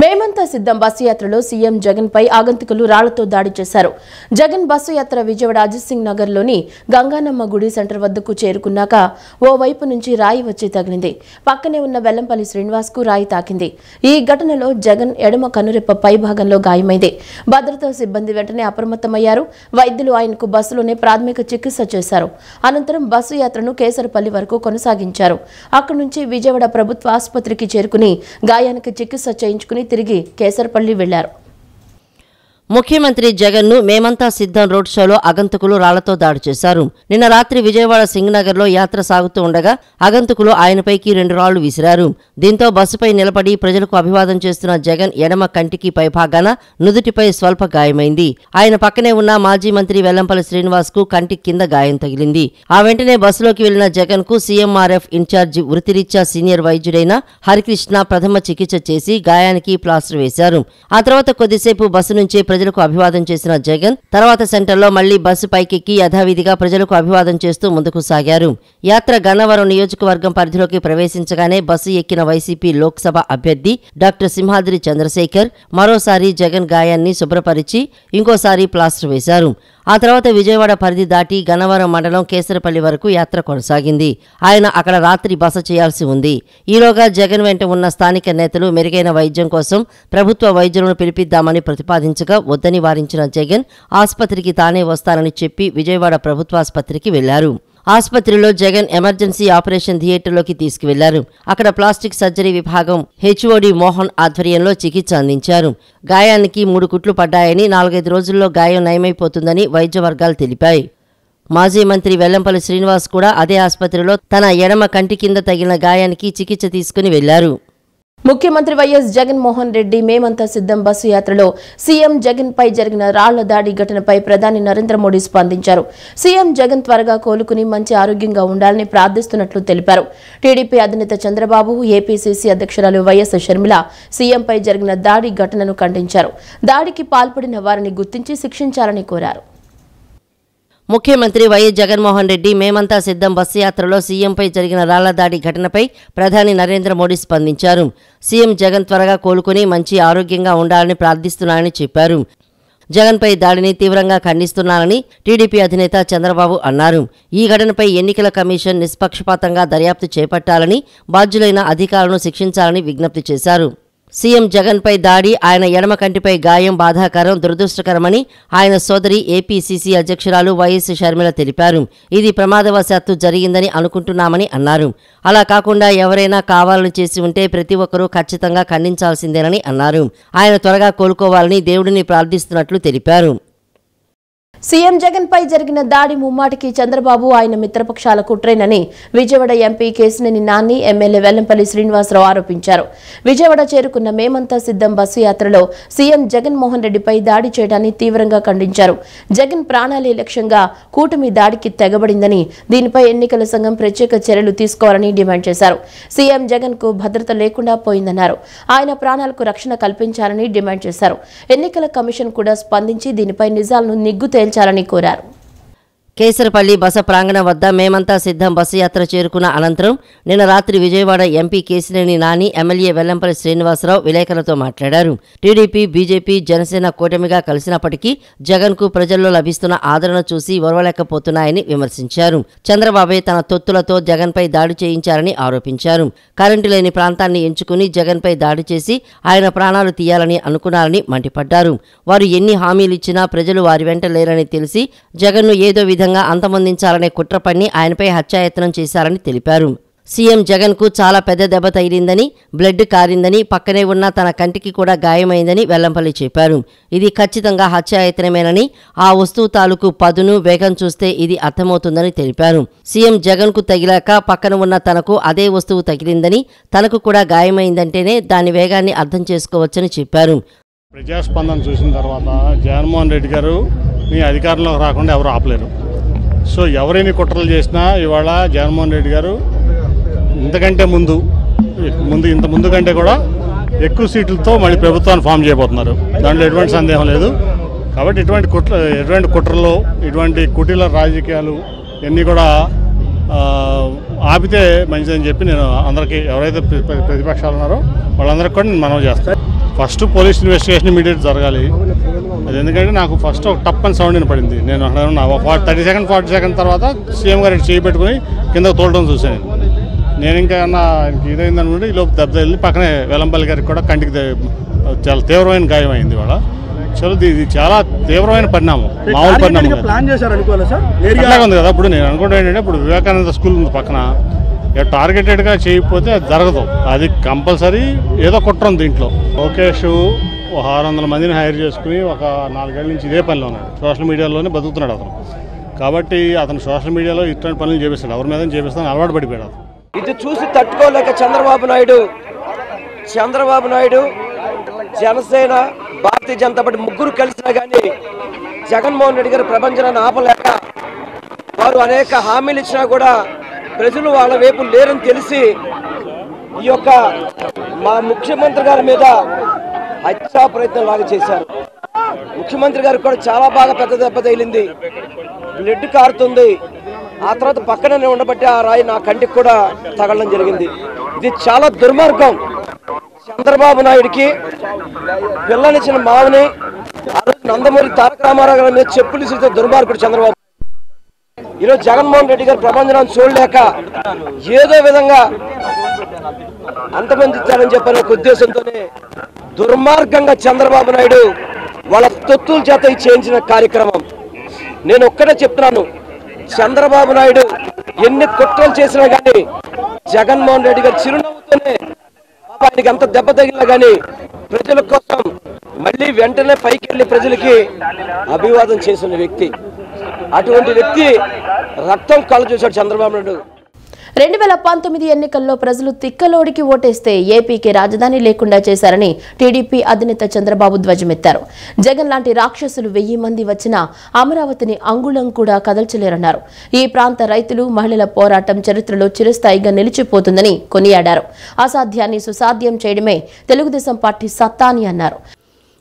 మేమంతా సిద్ధం బస్సు యాత్రలో సీఎం జగన్ పై ఆగంతుకులు రాళ్లతో దాడి చేశారు. జగన్ బస్సు యాత్ర విజయవాడ అజిత్ సింగ్ నగర్ లోని గంగానమ్మ గుడి సెంటర్ వద్దకు చేరుకున్నాక ఓ వైపు నుంచి రాయి వచ్చి తగిలింది. పక్కనే ఉన్న వెల్లంపల్లి శ్రీనివాస్ కు రాయి తాకింది. ఈ ఘటనలో జగన్ ఎడమ కనురెప్ప పై భాగంలో గాయమైంది. భద్రతా సిబ్బంది వెంటనే అప్రమత్తమయ్యారు. వైద్యులు ఆయనకు బస్సులోనే ప్రాథమిక చికిత్స చేశారు. అనంతరం బస్సు యాత్రను కేసరపల్లి వరకు కొనసాగించారు. అక్కడి నుంచి విజయవాడ ప్రభుత్వ ఆసుపత్రికి చేరుకుని గాయానికి చికిత్స చేయించుకుని తిరిగి కేసరపల్లి వెళ్లారు. ముఖ్యమంత్రి జగన్ ను మేమంతా సిద్ధం రోడ్ షోలో ఆగంతుకులు రాళ్లతో దాడి చేశారు. నిన్న రాత్రి విజయవాడ సింగనగర్ లో యాత్ర సాగుతూ ఉండగా ఆగంతుకులు ఆయనపైకి 2 రాళ్లు విసిరారు. దీంతో బస్సుపై నిలబడి ప్రజలకు అభివాదం చేస్తున్న జగన్ ఎడమ కంటికి పైభాగాన నుదుటిపై స్వల్ప గాయమైంది. ఆయన పక్కనే ఉన్న మాజీ మంత్రి వెల్లంపల్లి శ్రీనివాస్ కు కంటి కింద గాయం తగిలింది. ఆ వెంటనే బస్సులోకి వెళ్లిన జగన్ కు సీఎంఆర్ఎఫ్ ఇన్ఛార్జి వృత్తిరీత్యా సీనియర్ వైద్యుడైన హరికృష్ణ ప్రథమ చికిత్స చేసి గాయానికి ప్లాస్టర్ వేశారు. ఆ తర్వాత కొద్దిసేపు బస్సు నుంచి ప్రజలకు అభివాదం చేసిన జగన్ తర్వాత సెంటర్లో మళ్లీ బస్సు పైకెక్కి యథావిధిగా ప్రజలకు అభివాదం చేస్తూ ముందుకు సాగారు. యాత్ర గన్నవరం నియోజకవర్గం పరిధిలోకి ప్రవేశించగానే బస్సు ఎక్కిన వైసీపీ లోక్సభ అభ్యర్థి డాక్టర్ సింహాద్రి చంద్రశేఖర్ మరోసారి జగన్ గాయాన్ని శుభ్రపరిచి ఇంకోసారి ప్లాస్టర్ వేశారు. ఆ తర్వాత విజయవాడ పరిధి దాటి గన్నవరం మండలం కేసరపల్లి వరకు యాత్ర కొనసాగింది. ఆయన అక్కడ రాత్రి బస చేయాల్సి ఉంది. ఈలోగా జగన్ వెంట ఉన్న స్థానిక నేతలు మెరుగైన వైద్యం కోసం ప్రభుత్వ వైద్యులను పిలిపిద్దామని ప్రతిపాదించగా వద్దని వారించిన జగన్ ఆసుపత్రికి తానే వస్తానని చెప్పి విజయవాడ ప్రభుత్వాసుపత్రికి వెళ్లారు. ఆసుపత్రిలో జగన్ ఎమర్జెన్సీ ఆపరేషన్ థియేటర్లోకి తీసుకువెళ్లారు. అక్కడ ప్లాస్టిక్ సర్జరీ విభాగం హెచ్ఓడి మోహన్ ఆధ్వర్యంలో చికిత్స అందించారు. గాయానికి 3 కుట్లు పడ్డాయని 4-5 రోజుల్లో గాయం నయమైపోతుందని వైద్య వర్గాలు తెలిపాయి. మాజీ మంత్రి వెల్లంపల్లి శ్రీనివాస్ కూడా అదే ఆసుపత్రిలో తన ఎడమ కంటి కింద తగిలిన గాయానికి చికిత్స తీసుకుని వెళ్లారు. ముఖ్యమంత్రి వైఎస్ జగన్మోహన్ రెడ్డి మేమంతా సిద్ధం బస్సు యాత్రలో సీఎం జగన్ పై జరిగిన రాళ్ల దాడి ఘటనపై ప్రధాని నరేంద్ర మోడీ స్పందించారు. సీఎం జగన్ త్వరగా కోలుకుని మంచి ఆరోగ్యంగా ఉండాలని ప్రార్థిస్తున్నట్లు తెలిపారు. టీడీపీ అధినేత చంద్రబాబు, ఏపీసీసీ అధ్యక్షురాలు వైఎస్ షర్మిల సీఎంపై జరిగిన దాడి ఘటనను ఖండించారు. దాడికి పాల్పడిన వారిని గుర్తించి శిక్షించాలని కోరారు. ముఖ్యమంత్రి వైఎస్ జగన్మోహన్ రెడ్డి మేమంతా సిద్ధం బస్సు యాత్రలో సీఎంపై జరిగిన రాళ్ల దాడి ఘటనపై ప్రధాని నరేంద్ర మోడీ స్పందించారు. సీఎం జగన్ త్వరగా కోలుకుని మంచి ఆరోగ్యంగా ఉండాలని ప్రార్థిస్తున్నానని చెప్పారు. జగన్పై దాడిని తీవ్రంగా ఖండిస్తున్నానని టీడీపీ అధినేత చంద్రబాబు అన్నారు. ఈ ఘటనపై ఎన్నికల కమిషన్ నిష్పక్షపాతంగా దర్యాప్తు చేపట్టాలని, బాధ్యులైన అధికారులను శిక్షించాలని విజ్ఞప్తి చేశారు. సీఎం జగన్పై దాడి, ఆయన ఎడమ కంటిపై గాయం బాధాకరం, దురదృష్టకరమని ఆయన సోదరి ఏపీసీసీ అధ్యక్షురాలు వైఎస్ షర్మిల తెలిపారు. ఇది ప్రమాదవశాత్తు జరిగిందని అనుకుంటున్నామని అన్నారు. అలా కాకుండా ఎవరైనా కావాలని చేసి ఉంటే ప్రతి ఒక్కరూ ఖచ్చితంగా ఖండించాల్సిందేనని అన్నారు. ఆయన త్వరగా కోలుకోవాలని దేవుడిని ప్రార్థిస్తున్నట్లు తెలిపారు. సీఎం జగన్ పై జరిగిన దాడి ముమ్మాటికి చంద్రబాబు, ఆయన మిత్రపక్షాల కుట్రేనని విజయవాడ ఎంపీ కేశినేని నాని, ఎమ్మెల్యే వెల్లంపల్లి శ్రీనివాసరావు ఆరోపించారు. విజయవాడ చేరుకున్న మేమంతా సిద్ధం బస్సు యాత్రలో సీఎం జగన్మోహన్ రెడ్డిపై దాడి చేయడాన్ని తీవ్రంగా ఖండించారు. జగన్ ప్రాణాలే లక్ష్యంగా కూటమి దాడికి తెగబడిందని, దీనిపై ఎన్నికల సంఘం ప్రత్యేక చర్యలు తీసుకోవాలని డిమాండ్ చేశారు. సీఎం జగన్ కు భద్రత లేకుండా పోయిందన్నారు. ఆయన ప్రాణాలకు రక్షణ కల్పించాలని డిమాండ్ చేశారు. ఎన్నికల కమిషన్ కూడా స్పందించి దీనిపై నిజాలను నిగ్గు తేల్చాలని కోరారు. కేసరపల్లి బస ప్రాంగణం వద్ద మేమంతా సిద్ధం బస్సు యాత్ర చేరుకున్న అనంతరం నిన్న రాత్రి విజయవాడ ఎంపీ కేశినేని నాని, ఎమ్మెల్యే వెల్లంపల్లి శ్రీనివాసరావు విలేకరులతో మాట్లాడారు. టీడీపీ, బీజేపీ, జనసేన కూటమిగా కలిసినప్పటికీ జగన్కు ప్రజల్లో లభిస్తున్న ఆదరణ చూసి ఓర్వలేకపోతున్నాయని విమర్శించారు. చంద్రబాబే తన తొత్తులతో జగన్పై దాడి చేయించారని ఆరోపించారు. కరెంటు లేని ప్రాంతాన్ని ఎంచుకుని జగన్పై దాడి చేసి ఆయన ప్రాణాలు తీయాలని అనుకున్నారని మండిపడ్డారు. వారు ఎన్ని హామీలు ఇచ్చినా ప్రజలు వారి వెంట లేరని తెలిసి జగన్ను ఏదో అంతమొందించాలనే కుట్ర పన్ని ఆయనపై హత్యాయత్నం చేశారని తెలిపారు. సీఎం జగన్ కు చాలా పెద్ద దెబ్బ తగిలిందని, బ్లడ్ కారిందని, పక్కనే ఉన్న తన కంటికి కూడా గాయమైందని వెల్లంపల్లి చెప్పారు. ఇది ఖచ్చితంగా హత్యాయత్నమేనని, ఆ వస్తువు తాలూకు పదును, వేగం చూస్తే ఇది అర్థమవుతుందని తెలిపారు. సీఎం జగన్ కు తగిలాక పక్కన ఉన్న తనకు అదే వస్తువు తగిలిందని, తనకు కూడా గాయమైందంటేనే దాని వేగాన్ని అర్థం చేసుకోవచ్చని చెప్పారు. ప్రజాస్పందన చూసిన తర్వాత జగన్మోహన్ రెడ్డి గారు మీ అధికారంలోకి రాకుండా ఎవరు ఆపలేరు. సో ఎవరైనా కుట్రలు చేసినా ఇవాళ జగన్మోహన్ రెడ్డి గారు ఇంత ముందు కంటే కూడా ఎక్కువ సీట్లతో మళ్ళీ ప్రభుత్వాన్ని ఫామ్ చేయబోతున్నారు. దాంట్లో ఎటువంటి సందేహం లేదు. కాబట్టి ఎటువంటి కుట్రలు, ఇటువంటి కుటీల రాజకీయాలు ఇవన్నీ కూడా ఆపితే మంచిదని చెప్పి నేను అందరికీ, ఎవరైతే ప్రతిపక్షాలు ఉన్నారో వాళ్ళందరికీ కూడా నేను మనవి చేస్తాను. ఫస్ట్ పోలీస్ ఇన్వెస్టిగేషన్ ఇమీడియట్ జరగాలి. అది ఎందుకంటే నాకు ఫస్ట్ ఒక టప్ అని సౌండ్ వినపడింది. నేను అక్కడ 30 సెకండ్ 40 సెకండ్ తర్వాత సీఎం గారు చేయి పెట్టుకుని కింద తోలడం చూశాను. నేను ఇంకా ఇదైందనుకుంటే ఈ లోపు దెబ్బ వెళ్ళి పక్కనే వెల్లంపల్లి గారికి కూడా కంటికి చాలా తీవ్రమైన గాయం అయింది. ఇవాళ ఇది చాలా తీవ్రమైన పరిణామం, మామూలు పరిణామం అట్లాగే ఉంది కదా. ఇప్పుడు నేను అనుకుంటా ఏంటంటే, ఇప్పుడు వివేకానంద స్కూల్ ఉంది పక్కన, టార్గెటెడ్గా చేయకపోతే అది జరగదు. అది కంపల్సరీ ఏదో కుట్ర ఉంది దీంట్లో. లోకేష్ 600 మందిని హైర్ చేసుకుని ఒక 4 ఏళ్ల నుంచి ఇదే పనిలో ఉన్నాడు. సోషల్ మీడియాలోనే బతుకుతున్నాడు అతను. కాబట్టి అతను సోషల్ మీడియాలో ఇటువంటి పనులు చేపిస్తాడు, ఎవరి మీద చేపిస్తాను అలవాటు పడిపోయాడు. ఇది చూసి తట్టుకోలేక చంద్రబాబు నాయుడు జనసేన భారతీయ జనతా పార్టీ ముగ్గురు కలిసినా కానీ జగన్మోహన్ రెడ్డి గారి ప్రపంచాన్ని ఆపలేక, వారు అనేక హామీలు ఇచ్చినా కూడా ప్రజలు వాళ్ళ వైపు లేరని తెలిసి ఈ యొక్క మా ముఖ్యమంత్రి గారి మీద హత్యా ప్రయత్నం లాగా చేశారు. ముఖ్యమంత్రి గారికి కూడా చాలా బాగా పెద్ద దెబ్బ తగిలింది, బ్లడ్ కారుతుంది. ఆ తర్వాత పక్కనే ఉండబట్టి ఆ రాయి నా కంటికి కూడా తగలడం జరిగింది. ఇది చాలా దుర్మార్గం. చంద్రబాబు నాయుడికి పిల్లనిచ్చిన మావని ఆ రోజు నందమూరి తారక రామారావు గారి మీద చెప్పులు ఇస్తే దుర్మార్గుడు చంద్రబాబు. ఈరోజు జగన్మోహన్ రెడ్డి గారి ప్రపంచాన్ని చూడలేక ఏదో విధంగా అంతమందించాలని చెప్పిన ఉద్దేశంతోనే దుర్మార్గంగా చంద్రబాబు నాయుడు వాళ్ళ తొత్తుల చేత చేయించిన కార్యక్రమం. నేను ఒక్కడే చెప్తున్నాను, చంద్రబాబు నాయుడు ఎన్ని కుట్రలు చేసినా కానీ జగన్మోహన్ రెడ్డి గారు చిరునవ్వుతోనే ఆయనకి అంత దెబ్బ తగిలినా కానీ ప్రజల కోసం మళ్ళీ వెంటనే పైకి వెళ్ళి ప్రజలకి అభివాదం చేసిన వ్యక్తి. అటువంటి వ్యక్తి రక్తం కళ్ళు చూశాడు చంద్రబాబు నాయుడు. 2019 ఎన్నికల్లో ప్రజలు తిక్కలోడికి ఓటేస్తే ఏపీకి రాజధాని లేకుండా చేశారని టీడీపీ అధినేత చంద్రబాబు ధ్వజమెత్తారు. జగన్ లాంటి రాక్షసులు 1000 మంది వచ్చినా అమరావతిని అంగుళం కూడా కదల్చలేరన్నారు. ఈ ప్రాంత రైతులు, మహిళల పోరాటం చరిత్రలో చిరస్థాయిగా నిలిచిపోతుందని కొనియాడారు. అసాధ్యాన్ని సుసాధ్యం చేయడమే తెలుగుదేశం పార్టీ సత్తా అని అన్నారు.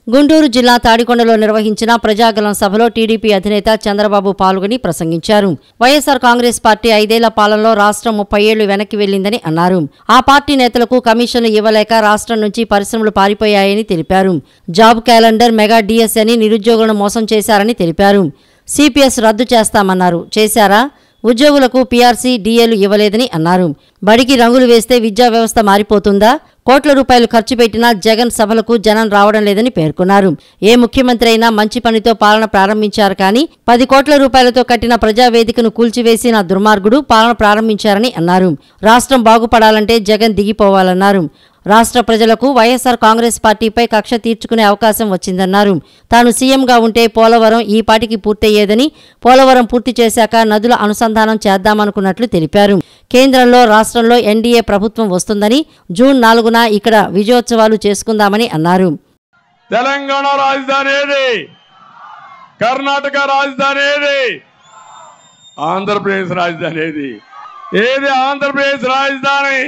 గుంటూరు జిల్లా తాడికొండలో నిర్వహించిన ప్రజాగలం సభలో టీడీపీ అధినేత చంద్రబాబు పాల్గొని ప్రసంగించారు. వైఎస్సార్ కాంగ్రెస్ పార్టీ 5 ఏళ్ల పాలనలో రాష్ట్రం 30 ఏళ్లు వెనక్కి వెళ్లిందని అన్నారు. ఆ పార్టీ నేతలకు కమిషన్లు ఇవ్వలేక రాష్ట్రం నుంచి పరిశ్రమలు పారిపోయాయని తెలిపారు. జాబ్ క్యాలెండర్, మెగా డిఎస్ అని నిరుద్యోగులను మోసం చేశారని తెలిపారు. సిపిఎస్ రద్దు చేస్తామన్నారు, చేశారా? ఉద్యోగులకు పీఆర్సీ, డిఏలు ఇవ్వలేదని అన్నారు. బడికి రంగులు వేస్తే విద్యా వ్యవస్థ మారిపోతుందా? కోట్ల రూపాయలు ఖర్చు పెట్టినా జగన్ సభలకు జనం రావడం లేదని పేర్కొన్నారు. ఏ ముఖ్యమంత్రి అయినా మంచి పనితో పాలన ప్రారంభించారు కానీ 10 కోట్ల రూపాయలతో కట్టిన ప్రజావేదికను కూల్చివేసిన దుర్మార్గుడు పాలన ప్రారంభించారని అన్నారు. రాష్ట్రం బాగుపడాలంటే జగన్ దిగిపోవాలన్నారు. రాష్ట్ర ప్రజలకు వైఎస్సార్ కాంగ్రెస్ పార్టీపై కక్ష తీర్చుకునే అవకాశం వచ్చిందన్నారు. తాను సీఎంగా ఉంటే పోలవరం ఈ పాటికి పూర్తయ్యేదని, పోలవరం పూర్తి చేశాక నదుల అనుసంధానం చేద్దామనుకున్నట్లు తెలిపారు. కేంద్రంలో, రాష్ట్రంలో ఎన్డీఏ ప్రభుత్వం వస్తుందని, జూన్ 4న ఇక్కడ విజయోత్సవాలు చేసుకుందామని అన్నారు. తెలంగాణ రాజధాని ఏది? కర్ణాటక రాజధాని ఏది? ఆంధ్రప్రదేశ్ రాజధాని ఏది? ఏది ఆంధ్రప్రదేశ్ రాజధాని?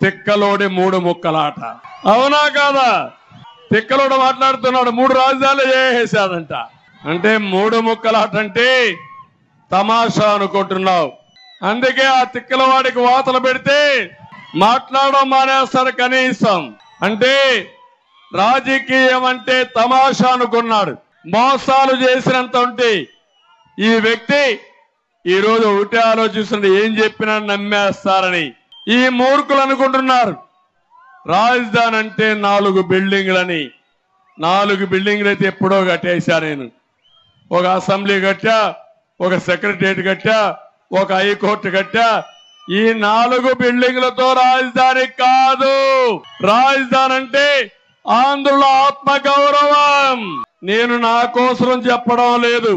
తిక్కలోడి 3 ముక్కలాట. అవునా కాదా? తిక్కలోడు మాట్లాడుతున్నాడు, 3 రాజధానులు చేసేసాడంట. అంటే 3 ముక్కలాట అంటే తమాషా అనుకుంటున్నావు. అందుకే ఆ తిక్కలవాడికి వాతలు పెడితే మాట్లాడడం మానేస్తారు కనీసం. అంటే రాజకీయం అంటే తమాషా అనుకున్నాడు. మోసాలు చేసినంత ఉంటే ఈ వ్యక్తి ఈరోజు ఒకటే ఆలోచిస్తుంటే ఏం చెప్పినా నమ్మేస్తారని ఈ మూర్ఖులు అనుకుంటున్నారు. రాజధాని అంటే 4 బిల్డింగ్లని. 4 బిల్డింగ్లు అయితే ఎప్పుడో కట్టేశా నేను. ఒక అసెంబ్లీ కట్టా, ఒక సెక్రటరియట్ కట్టా, ఒక హైకోర్టు కట్టా. ఈ 4 బిల్డింగ్లతో రాజధాని కాదు. రాజధాని అంటే ఆంధ్రుల ఆత్మగౌరవం. నేను నా కోసం చెప్పడం లేదు,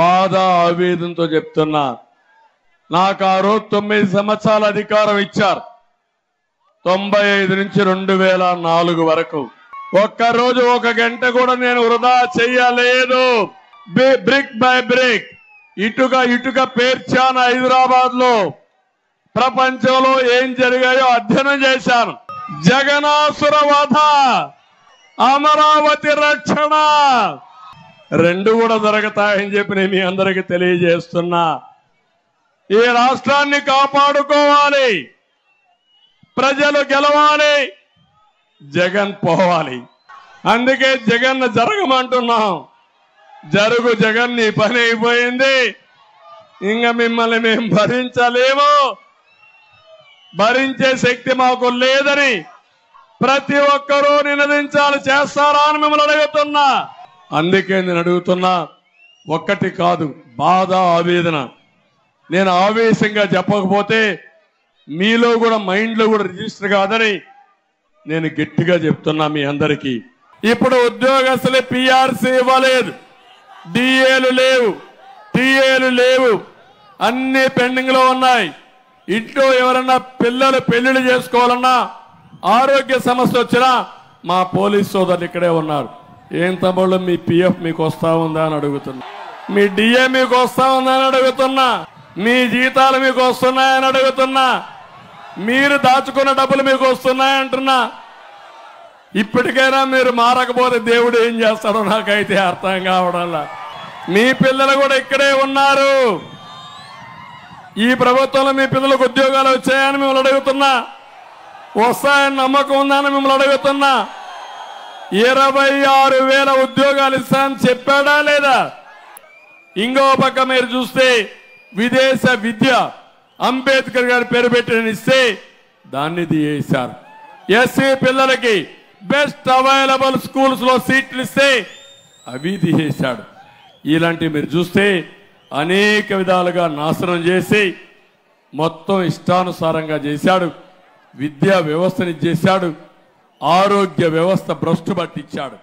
బాధ ఆవేదనతో చెప్తున్నా. నాకు ఆ రోజు 9 సంవత్సరాల అధికారం ఇచ్చారు. 95 నుంచి 2004 వరకు ఒక్కరోజు 1 గంట కూడా నేను వృధా చెయ్యలేదు. బ్రిక్ బై బ్రిక్, ఇటుక పేర్చాను. హైదరాబాద్ లో, ప్రపంచంలో ఏం జరిగాయో అధ్యయనం చేశాను. జగనాసుర వధ, అమరావతి రక్షణ 2 కూడా జరుగుతాయని చెప్పి నేను మీ అందరికీ తెలియజేస్తున్నా. ఈ రాష్ట్రాన్ని కాపాడుకోవాలి, ప్రజలు గెలవాలి, జగన్ పోవాలి. అందుకే జగన్ జరగమంటున్నాం. జరుగు జగన్, నీ పని అయిపోయింది. ఇంకా మిమ్మల్ని మేము భరించలేము, భరించే శక్తి మాకు లేదని ప్రతి ఒక్కరూ నినదించాలి. చేస్తారా అని మిమ్మల్ని అడుగుతున్నా. అందుకే నేను అడుగుతున్నా, ఒక్కటి కాదు, బాధ, ఆవేదన. నేను ఆవేశంగా చెప్పకపోతే మీలో కూడా మైండ్లో కూడా రిజిస్టర్ కాదని నేను గట్టిగా చెప్తున్నా మీ అందరికీ. ఇప్పుడు ఉద్యోగస్తులు పిఆర్సీ ఇవ్వలేదు, డిఏలు లేవు, టీఏలు లేవు, అన్ని పెండింగ్ లో ఉన్నాయి. ఇంట్లో ఎవరన్నా పిల్లలు పెళ్లిళ్ళు చేసుకోవాలన్నా, ఆరోగ్య సమస్య వచ్చినా మా పోలీస్ సోదరులు ఇక్కడే ఉన్నారు. ఏం తమ్ముళ్ళు, మీ పిఎఫ్ మీకు వస్తా ఉందా అని అడుగుతున్నా, మీ డిఏ మీకు వస్తా ఉందా అని అడుగుతున్నా, మీ జీతాలు మీకు వస్తున్నాయని అడుగుతున్నా, మీరు దాచుకున్న డబ్బులు మీకు వస్తున్నాయంటున్నా. ఇప్పటికైనా మీరు మారకపోతే దేవుడు ఏం చేస్తాడో నాకైతే అర్థం కావడంలా. మీ పిల్లలు కూడా ఇక్కడే ఉన్నారు. ఈ ప్రభుత్వంలో మీ పిల్లలకు ఉద్యోగాలు వచ్చాయని మిమ్మల్ని అడుగుతున్నా, వస్తాయని నమ్మకం ఉందని మిమ్మల్ని అడుగుతున్నా. 26,000 ఉద్యోగాలు ఇస్తానని చెప్పాడా లేదా? ఇంకో పక్క మీరు చూస్తే విదేశ విద్య అంబేద్కర్ గారి పేరు పెట్టి ఇస్తే దాన్ని తీయేశారు. ఎస్సీ పిల్లలకి బెస్ట్ అవైలబుల్ స్కూల్స్ లో సీట్లు ఇస్తే అవి తీసేశాడు. ఇలాంటివి మీరు చూస్తే అనేక విధాలుగా నాశనం చేసి మొత్తం ఇష్టానుసారంగా చేశాడు. విద్యా వ్యవస్థని చేశాడు, ఆరోగ్య వ్యవస్థ భ్రష్టు పట్టించాడు.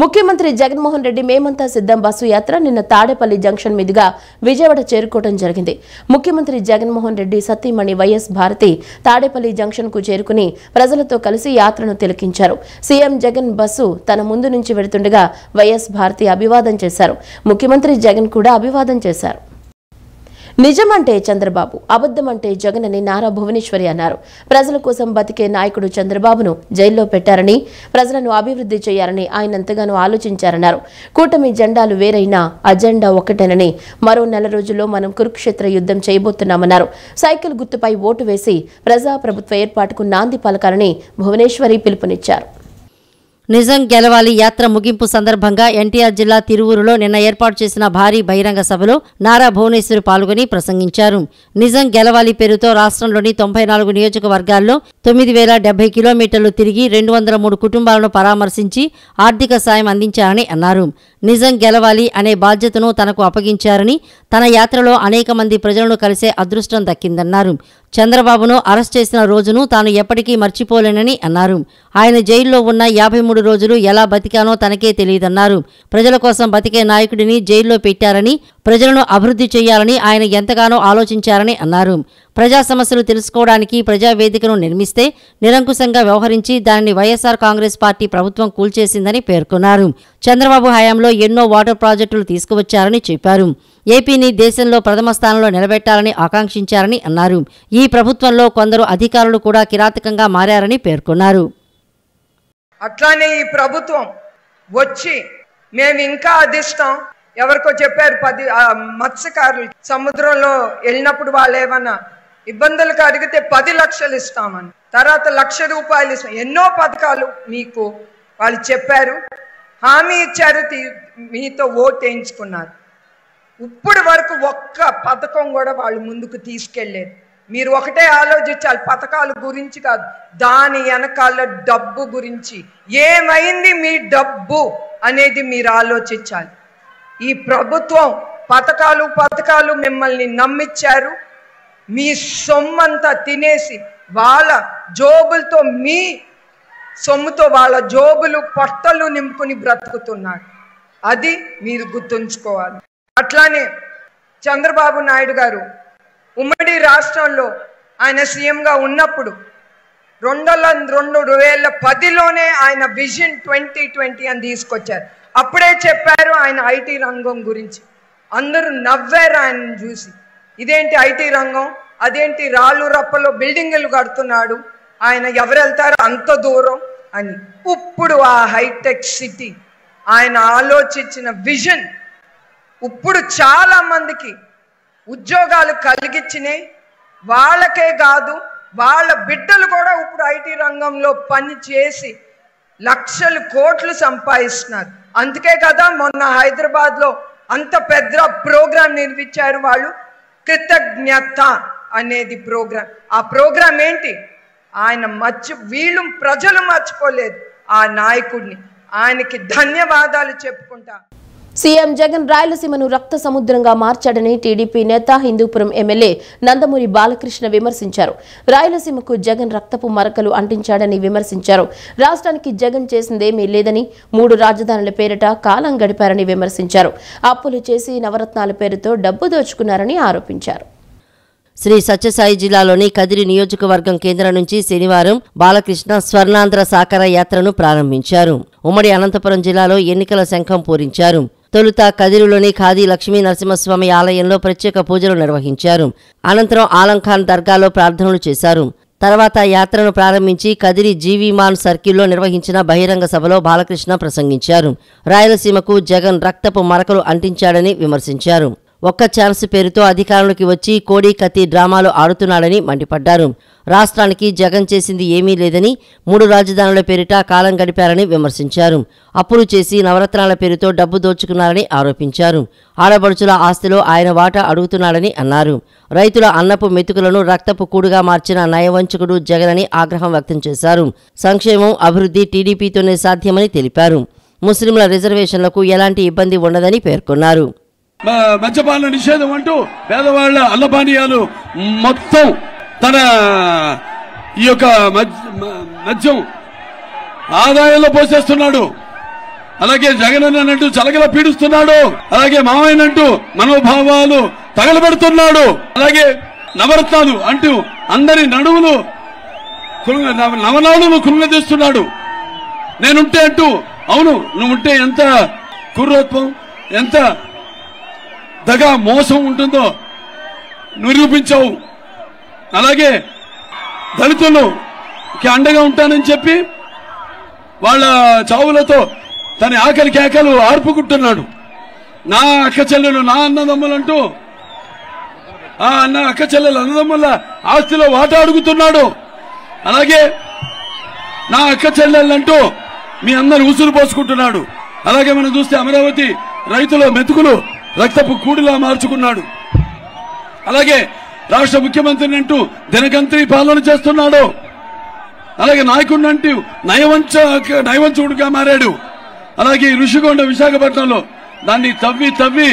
ముఖ్యమంత్రి జగన్మోహన్ రెడ్డి మేమంతా సిద్ధం బస్సు యాత్ర నిన్న తాడేపల్లి జంక్షన్ మీదుగా విజయవాడ చేరుకోవడం జరిగింది. ముఖ్యమంత్రి జగన్మోహన్ రెడ్డి సతీమణి వైఎస్ భారతి తాడేపల్లి జంక్షన్ కు చేరుకుని ప్రజలతో కలిసి యాత్రను తిలకించారు. సీఎం జగన్ బస్సు తన ముందు నుంచి వెడుతుండగా వైఎస్ భారతి అభివాదం చేశారు. ముఖ్యమంత్రి జగన్ కూడా అభివాదం చేశారు. నిజమంటే చంద్రబాబు, అబద్ధమంటే జగన్ అని నారా భువనేశ్వరి అన్నారు. ప్రజల కోసం బతికే నాయకుడు చంద్రబాబును జైల్లో పెట్టారని, ప్రజలను అభివృద్ధి చేయాలని ఆయన ఎంతగానో ఆలోచించారన్నారు. కూటమి జెండాలు వేరైనా అజెండా ఒక్కటేనని, మరో నెల రోజుల్లో మనం కురుక్షేత్ర యుద్ధం చేయబోతున్నామన్నారు. సైకిల్ గుర్తుపై ఓటు వేసి ప్రజాప్రభుత్వ ఏర్పాటుకు నాంది పలకాలని భువనేశ్వరి పిలుపునిచ్చారు. నిజం గెలవాలి యాత్ర ముగింపు సందర్భంగా ఎన్టీఆర్ జిల్లా తిరువూరులో నిన్న ఏర్పాటు చేసిన భారీ బహిరంగ సభలో నారా భువనేశ్వరి పాల్గొని ప్రసంగించారు. నిజం గెలవాలి పేరుతో రాష్ట్రంలోని 94 నియోజకవర్గాల్లో 9,070 కిలోమీటర్లు తిరిగి 203 కుటుంబాలను పరామర్శించి ఆర్థిక సాయం అందించారని అన్నారు. నిజం గెలవాలి అనే బాధ్యతను తనకు అప్పగించారని, తన యాత్రలో అనేక మంది ప్రజలను కలిసే అదృష్టం దక్కిందన్నారు. చంద్రబాబును అరెస్ట్ చేసిన రోజును తాను ఎప్పటికీ మర్చిపోలేనని అన్నారు. ఆయన జైల్లో ఉన్న 53 రోజులు ఎలా బతికానో తనకే తెలియదన్నారు. ప్రజల కోసం బతికే నాయకుడిని జైల్లో పెట్టారని, ప్రజలను అభివృద్ధి చేయాలని ఆయన ఎంతగానో ఆలోచించారని అన్నారు. ప్రజా సమస్యలు తెలుసుకోవడానికి ప్రజావేదికను నిర్మిస్తే నిరంకుశంగా వ్యవహరించి దానిని వైఎస్ఆర్ కాంగ్రెస్ పార్టీ ప్రభుత్వం కూల్చేసిందని పేర్కొన్నారు. చంద్రబాబు హయాంలో ఎన్నో వాటర్ ప్రాజెక్టులు తీసుకువచ్చారని చెప్పారు. ఏపీని దేశంలో ప్రథమ స్థానంలో నిలబెట్టాలని ఆకాంక్షించారని అన్నారు. ఈ ప్రభుత్వంలో కొందరు అధికారులు కూడా కిరాతకంగా మారారని పేర్కొన్నారు. అట్లానే ఈ ప్రభుత్వం వచ్చి మేము ఇంకా అదిస్తాం, ఎవరికో చెప్పారు 10 మత్స్యకారులు సముద్రంలో వెళ్ళినప్పుడు వాళ్ళు ఏమన్నా ఇబ్బందులకు అడిగితే 10 లక్షలు ఇస్తామని, తర్వాత ₹1,00,000 ఇస్తాం. ఎన్నో పథకాలు మీకు వాళ్ళు చెప్పారు, హామీ ఇచ్చారు, మీతో ఓటు వేయించుకున్నారు. ఇప్పుడు వరకు ఒక్క పథకం కూడా వాళ్ళు ముందుకు తీసుకెళ్లేరు. మీరు ఒకటే ఆలోచించాలి, పథకాల గురించి కాదు, దాని వెనకాల డబ్బు గురించి. ఏమైంది మీ డబ్బు అనేది మీరు ఆలోచించాలి. ఈ ప్రభుత్వం పథకాలు మిమ్మల్ని నమ్మిచ్చారు. మీ సొమ్మంతా తినేసి వాళ్ళ జోబులతో, మీ సొమ్ముతో వాళ్ళ జోబులు పొట్టలు నింపుకుని బ్రతుకుతున్నారు. అది మీరు గుర్తుంచుకోవాలి. అట్లానే చంద్రబాబు నాయుడు గారు ఉమ్మడి రాష్ట్రంలో ఆయన సీఎంగా ఉన్నప్పుడు 2010లోనే ఆయన విజన్ 2020 అని తీసుకొచ్చారు. అప్పుడే చెప్పారు ఆయన ఐటీ రంగం గురించి. అందరూ నవ్వారు ఆయనను చూసి. ఇదేంటి ఐటీ రంగం, అదేంటి రాళ్ళు రప్పలో బిల్డింగులు కడుతున్నాడు ఆయన, ఎవరు వెళ్తారు అంత దూరం అని. ఇప్పుడు ఆ హైటెక్ సిటీ ఆయన ఆలోచించిన విజన్ ఇప్పుడు చాలా మందికి ఉద్యోగాలు కలిగించినాయి. వాళ్ళకే కాదు, వాళ్ళ బిడ్డలు కూడా ఇప్పుడు ఐటీ రంగంలో పని చేసి లక్షలు కోట్లు సంపాదిస్తున్నారు. అందుకే కదా మొన్న హైదరాబాద్లో అంత పెద్ద ప్రోగ్రాం నిర్మించారు వాళ్ళు, కృతజ్ఞత అనేది ప్రోగ్రాం. ఆ ప్రోగ్రాం ఏంటి? ఆయన వీళ్ళు ప్రజలు మర్చిపోలేదు ఆ నాయకుడిని. ఆయనకి ధన్యవాదాలు చెప్పుకుంటా. సీఎం జగన్ రాయలసీమను రక్త సముద్రంగా మార్చాడని టీడీపీ నేత హిందూపురం ఎమ్మెల్యే నందమూరి బాలకృష్ణ విమర్శించారు. రాయలసీమకు జగన్ రక్తపు మరకలు అంటించాడని విమర్శించారు. రాష్ట్రానికి జగన్ చేసిందేమీ లేదని, 3 రాజధానుల పేరిట కాలం గడిపారని విమర్శించారు. అప్పులు చేసి నవరత్నాల పేరుతో డబ్బు దోచుకున్నారని ఆరోపించారు. శ్రీ సత్యసాయి జిల్లాలోని కదిరి నియోజకవర్గం కేంద్రం నుంచి శనివారం బాలకృష్ణ స్వర్ణాంధ్ర సాకార యాత్రను ప్రారంభించారు. ఉమ్మడి అనంతపురం జిల్లాలో ఎన్నికల శంఖం పూరించారు. తొలుత కదిరిలోని ఖాదీ లక్ష్మీ నరసింహస్వామి ఆలయంలో ప్రత్యేక పూజలు నిర్వహించారు. అనంతరం ఆలంఖాన్ దర్గాలో ప్రార్థనలు చేశారు. తర్వాత యాత్రను ప్రారంభించి కదిరి జీవీమాన్ సర్కిల్లో నిర్వహించిన బహిరంగ సభలో బాలకృష్ణ ప్రసంగించారు. రాయలసీమకు జగన్ రక్తపు మరకలు అంటించాడని విమర్శించారు. ఒక్క ఛాన్స్ పేరుతో అధికారంలోకి వచ్చి కోడి కత్తి డ్రామాలు ఆడుతున్నాడని మండిపడ్డారు. రాష్ట్రానికి జగన్ చేసింది ఏమీ లేదని, 3 రాజధానుల పేరిట కాలం గడిపారని విమర్శించారు. అప్పులు చేసి నవరత్నాల పేరుతో డబ్బు దోచుకున్నారని ఆరోపించారు. ఆడబడుచుల ఆస్తిలో ఆయన వాటా అడుగుతున్నాడని అన్నారు. రైతుల అన్నపు మెతుకులను రక్తపు కూడుగా మార్చిన నయవంచకుడు జగన్ అని ఆగ్రహం వ్యక్తం చేశారు. సంక్షేమం, అభివృద్ధి టీడీపీతోనే సాధ్యమని తెలిపారు. ముస్లింల రిజర్వేషన్లకు ఎలాంటి ఇబ్బంది ఉండదని పేర్కొన్నారు. మద్యపాన నిషేధం అంటూ పేదవాళ్ల అన్నపానీయాలు మొత్తం తన ఈ యొక్క మద్యం ఆదాయంలో పోసేస్తున్నాడు. అలాగే జగన్ అన్నట్టు చలగల పీడిస్తున్నాడు. అలాగే మావయ్యనంటూ మనోభావాలు తగలబెడుతున్నాడు. అలాగే నవరత్నాలు అంటూ అందరి నడువులు నవనాడును కృంగదీస్తున్నాడు. నేనుంటే అంటూ, అవును నువ్వుంటే ఎంత కుర్రోత్వం, ఎంత దగా మోసం ఉంటుందో నిరూపించావు. అలాగే దళితులకి అండగా ఉంటానని చెప్పి వాళ్ళ చావులతో తన ఆకలి కేకలు ఆర్పుకుంటున్నాడు. నా అక్క చెల్లెలు, నా అన్నదమ్ములంటూ ఆ అక్క చెల్లెలు అన్నదమ్ముల ఆస్తిలో వాటా అడుగుతున్నాడు. అలాగే నా అక్క చెల్లెళ్ళంటూ మీ అందరు ఉసురు పోసుకుంటున్నాడు. అలాగే మనం చూస్తే అమరావతి రైతుల మెతుకులు రక్తపు కూడిలా మార్చుకున్నాడు. అలాగే రాష్ట్ర ముఖ్యమంత్రిని అంటూ దినగంత్రి పాలన చేస్తున్నాడు. అలాగే నాయకుడిని అంటూ నయవంచుడుగా మారాడు. అలాగే ఋషికొండ విశాఖపట్నంలో దాన్ని తవ్వి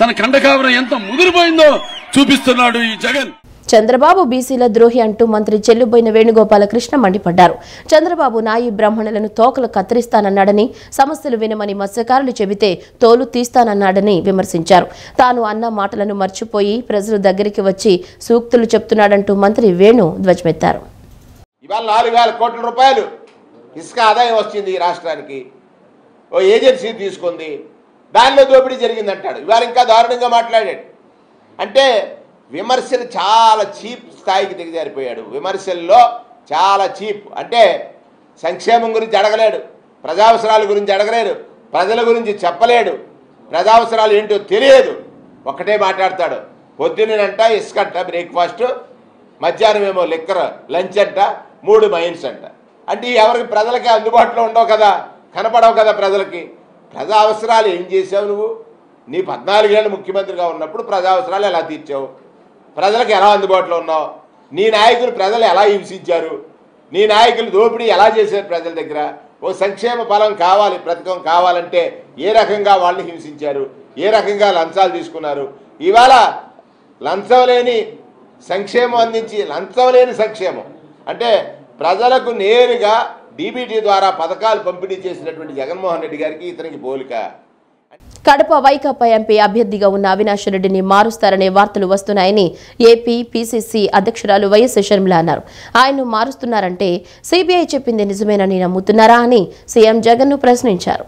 తన కండకావరం ఎంత ముదిరిపోయిందో చూపిస్తున్నాడు ఈ జగన్. చంద్రబాబు బీసీల ద్రోహి అంటూ మంత్రి చెల్లుబోయిన వేణుగోపాలకృష్ణ మండిపడ్డారు. చంద్రబాబు నాయి బ్రాహ్మణులను తోకలు కత్తిరిస్తానన్నాడని, సమస్యలు వినమని మత్స్యకారులు చెబితే తోలు తీస్తానన్నాడని విమర్శించారు. తాను అన్న మాటలను మర్చిపోయి ప్రజల దగ్గరికి వచ్చి సూక్తులు చెప్తున్నాడంటూ మంత్రి వేణు ధ్వజమెత్తారు. ఇవాళ 4,000 కోట్ల రూపాయలు ఇసుక ఆదాయం వచ్చింది ఈ రాష్ట్రానికి. ఓ ఏజెన్సీ తీసుకుంది, దానిలో దోపిడీ జరిగిందంటాడు. ఇవాళ ఇంకా దారుణంగా మాట్లాడాడు. అంటే విమర్శలు చాలా చీప్ స్థాయికి దిగజారిపోయాడు. విమర్శల్లో చాలా చీప్. అంటే సంక్షేమం గురించి అడగలేడు, ప్రజావసరాల గురించి అడగలేడు, ప్రజల గురించి చెప్పలేడు, ప్రజావసరాలు ఏంటో తెలియదు. ఒక్కటే మాట్లాడతాడు. పొద్దున్నంట ఇసుకంట బ్రేక్ఫాస్ట్, మధ్యాహ్నం ఏమో లిక్కర్ లంచ్ అంట, 3 మైన్స్ అంట. అంటే ఎవరికి ప్రజలకి అందుబాటులో ఉండవు కదా, కనపడవు కదా ప్రజలకి. ప్రజా అవసరాలు ఏం చేసావు నువ్వు? నీ 14 ఏళ్ళు ముఖ్యమంత్రిగా ఉన్నప్పుడు ప్రజా అవసరాలు ఎలా తీర్చావు? ప్రజలకు ఎలా అందుబాటులో ఉన్నావు? నీ నాయకులు ప్రజలు ఎలా హింసించారు? నీ నాయకులు దోపిడీ ఎలా చేశారు ప్రజల దగ్గర? ఓ సంక్షేమ ఫలం కావాలి, పథకం కావాలంటే ఏ రకంగా వాళ్ళని హింసించారు, ఏ రకంగా లంచాలు తీసుకున్నారు? ఇవాళ లంచం లేని సంక్షేమం అందించి, లంచం లేని సంక్షేమం అంటే ప్రజలకు నేరుగా డీబీటీ ద్వారా పథకాలు పంపిణీ చేసినటువంటి జగన్మోహన్ రెడ్డి గారికి ఇతనికి పోలిక. కడప వైకాపా ఎంపీ అభ్యర్థిగా ఉన్న అవినాష్ రెడ్డిని మారుస్తారనే వార్తలు వస్తున్నాయని ఏపీ పీసీసీ అధ్యక్షురాలు వైఎస్ షర్మిల అన్నారు. ఆయన్ను మారుస్తున్నారంటే సీబీఐ చెప్పింది నిజమేనని నమ్ముతున్నారా అని సీఎం జగన్ను ప్రశ్నించారు.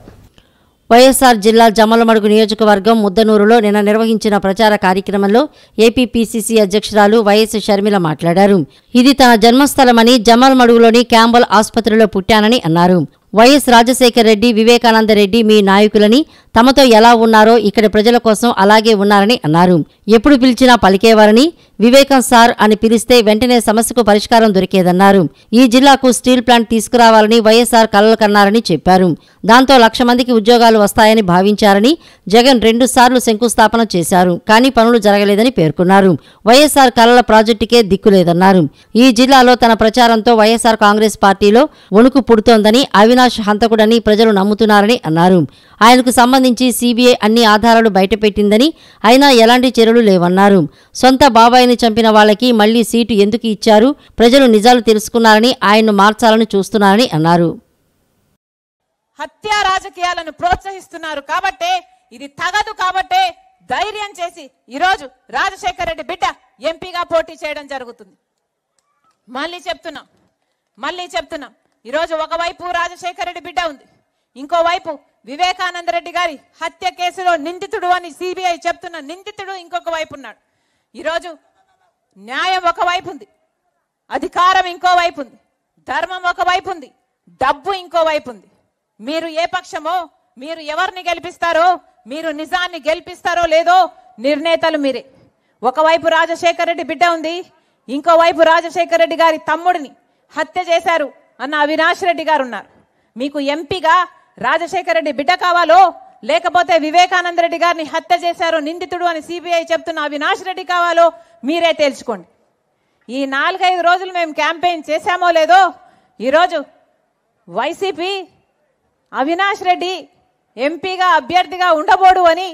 వైఎస్ఆర్ జిల్లా జమ్మలమడుగు నియోజకవర్గం ముద్దనూరులో నిన్న నిర్వహించిన ప్రచార కార్యక్రమంలో ఏపీ పీసీసీ అధ్యక్షురాలు వైఎస్ షర్మిల మాట్లాడారు. ఇది తన జన్మస్థలమని, జమ్మలమడుగులోని క్యాంబల్ ఆసుపత్రిలో పుట్టానని అన్నారు. వైఎస్ రాజశేఖర్ రెడ్డి, వివేకానంద రెడ్డి మీ నాయకులని, తమతో ఎలా ఉన్నారో ఇక్కడి ప్రజల కోసం అలాగే ఉన్నారని అన్నారు. ఎప్పుడు పిలిచినా పలికేవారని, వివేకం సార్ అని పిలిస్తే వెంటనే సమస్యకు పరిష్కారం దొరికేదన్నారు. ఈ జిల్లాకు స్టీల్ ప్లాంట్ తీసుకురావాలని వైఎస్ఆర్ కలలు కన్నారని చెప్పారు. దాంతో 1,00,000 మందికి ఉద్యోగాలు వస్తాయని భావించారని జగన్ 2 సార్లు శంకుస్థాపన చేశారు. కానీ పనులు జరగలేదని పేర్కొన్నారు. వైఎస్ఆర్ కలల ప్రాజెక్టుకే దిక్కులేదన్నారు. ఈ జిల్లాలో తన ప్రచారంతో వైఎస్ఆర్ కాంగ్రెస్ పార్టీలో వణుకు పుడుతోందని, అవినాష్ హంతకుడని ప్రజలు నమ్ముతున్నారని అన్నారు. ఆయనకు సంబంధించి సీబీఐ అన్ని ఆధారాలు బయటపెట్టిందని, అయినా ఎలాంటి చర్యలు లేవన్నారు. సొంత బాబాయిని చంపిన వాళ్ళకి మళ్లీ సీటు ఎందుకు ఇచ్చారు? ప్రజలు నిజాలు తెలుసుకున్నారని, ఆయన్ను మార్చాలని చూస్తున్నారని అన్నారు. హత్యా రాజకీయాలను ప్రోత్సహిస్తున్నారు కాబట్టే, ఇది తగదు కాబట్టే ధైర్యం చేసి ఈరోజు రాజశేఖర రెడ్డి బిడ్డ ఎంపీగా పోటీ చేయడం జరుగుతుంది. మళ్ళీ చెప్తున్నాం ఈరోజు ఒకవైపు రాజశేఖర రెడ్డి బిడ్డ ఉంది, ఇంకోవైపు వివేకానంద రెడ్డి గారి హత్య కేసులో నిందితుడు అని సిబిఐ చెప్తున్న నిందితుడు ఇంకొక వైపు ఉన్నాడు. ఈరోజు న్యాయం ఒకవైపు ఉంది, అధికారం ఇంకోవైపు ఉంది, ధర్మం ఒకవైపు ఉంది, డబ్బు ఇంకోవైపు ఉంది. మీరు ఏ పక్షమో, మీరు ఎవరిని గెలిపిస్తారో, మీరు నిజాన్ని గెలిపిస్తారో లేదో నిర్ణేతలు మీరే. ఒకవైపు రాజశేఖర రెడ్డి బిడ్డ ఉంది, ఇంకోవైపు రాజశేఖర రెడ్డి గారి తమ్ముడిని హత్య చేశారు అన్న అవినాష్ రెడ్డి గారు ఉన్నారు. మీకు ఎంపీగా రాజశేఖర రెడ్డి బిడ్డ కావాలో, లేకపోతే వివేకానంద రెడ్డి గారిని హత్య చేశారో నిందితుడు అని సిబిఐ చెప్తున్న అవినాష్ రెడ్డి కావాలో మీరే తేల్చుకోండి. ఈ 4-5 రోజులు మేము క్యాంపెయిన్ చేశామో లేదో, ఈరోజు వైసీపీ అవినాష్ రెడ్డి ఎంపీగా అభ్యర్థిగా ఉండబోడు అని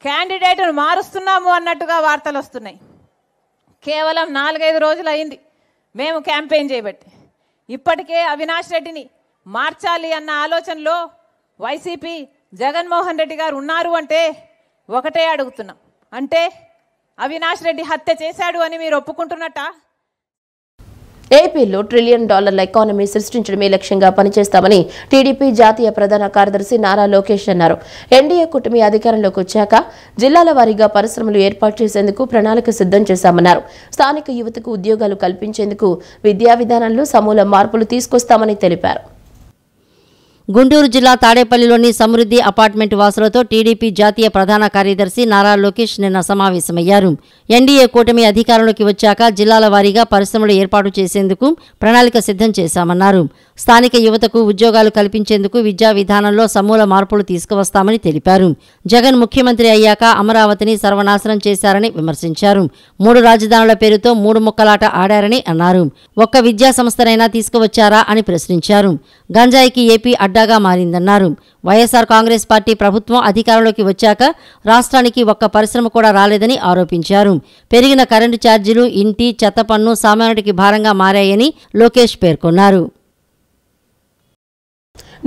క్యాండిడేట్ను మారుస్తున్నాము అన్నట్టుగా వార్తలు వస్తున్నాయి. కేవలం 4-5 రోజులు అయింది మేము క్యాంపెయిన్ చేయబట్టి. ఇప్పటికే అవినాష్ రెడ్డిని మార్చాలి అన్న ఆలోచనలో వైసీపీ జగన్మోహన్ రెడ్డి గారు ఉన్నారు అంటే ఒకటే అడుగుతున్నాం, అంటే అవినాష్ రెడ్డి హత్య చేశాడు అని మీరు ఒప్పుకుంటున్నట్టా? ఏపీలో $1 ట్రిలియన్ ఎకానమీ సృష్టించడమే లక్ష్యంగా పనిచేస్తామని టీడీపీ జాతీయ ప్రధాన కార్యదర్శి నారా లోకేష్ అన్నారు. ఎన్డీఏ కూటమి అధికారంలోకి వచ్చాక జిల్లాల వారీగా పరిశ్రమలు ఏర్పాటు చేసేందుకు ప్రణాళిక సిద్ధం చేశామన్నారు. స్థానిక యువతకు ఉద్యోగాలు కల్పించేందుకు విద్యా విధానంలో సమూల మార్పులు తీసుకొస్తామని తెలిపారు. గుంటూరు జిల్లా తాడేపల్లిలోని సమృద్ధి అపార్ట్మెంట్ వాసులతో టీడీపీ జాతీయ ప్రధాన కార్యదర్శి నారా లోకేష్ నిన్న సమావేశమయ్యారు. ఎన్డీఏ కూటమి అధికారంలోకి వచ్చాక జిల్లాల వారీగా పరిశ్రమలు ఏర్పాటు చేసేందుకు ప్రణాళిక సిద్ధం చేశామన్నారు. స్థానిక యువతకు ఉద్యోగాలు కల్పించేందుకు విద్యా విధానంలో సమూల మార్పులు తీసుకువస్తామని తెలిపారు. జగన్ ముఖ్యమంత్రి అయ్యాక అమరావతిని సర్వనాశనం చేశారని విమర్శించారు. 3 రాజధానుల పేరుతో 3 ముక్కలాట ఆడారని అన్నారు. ఒక్క విద్యా సంస్థనైనా తీసుకువచ్చారా అని ప్రశ్నించారు. గంజాయికి ఏపీ అడ్డాగా మారిందన్నారు. వైఎస్ఆర్ కాంగ్రెస్ పార్టీ ప్రభుత్వం అధికారంలోకి వచ్చాక రాష్ట్రానికి ఒక్క పరిశ్రమ కూడా రాలేదని ఆరోపించారు. పెరిగిన కరెంటు ఛార్జీలు, ఇంటి చెత్త పన్ను సామాన్యుడికి భారంగా మారాయని లోకేష్ పేర్కొన్నారు.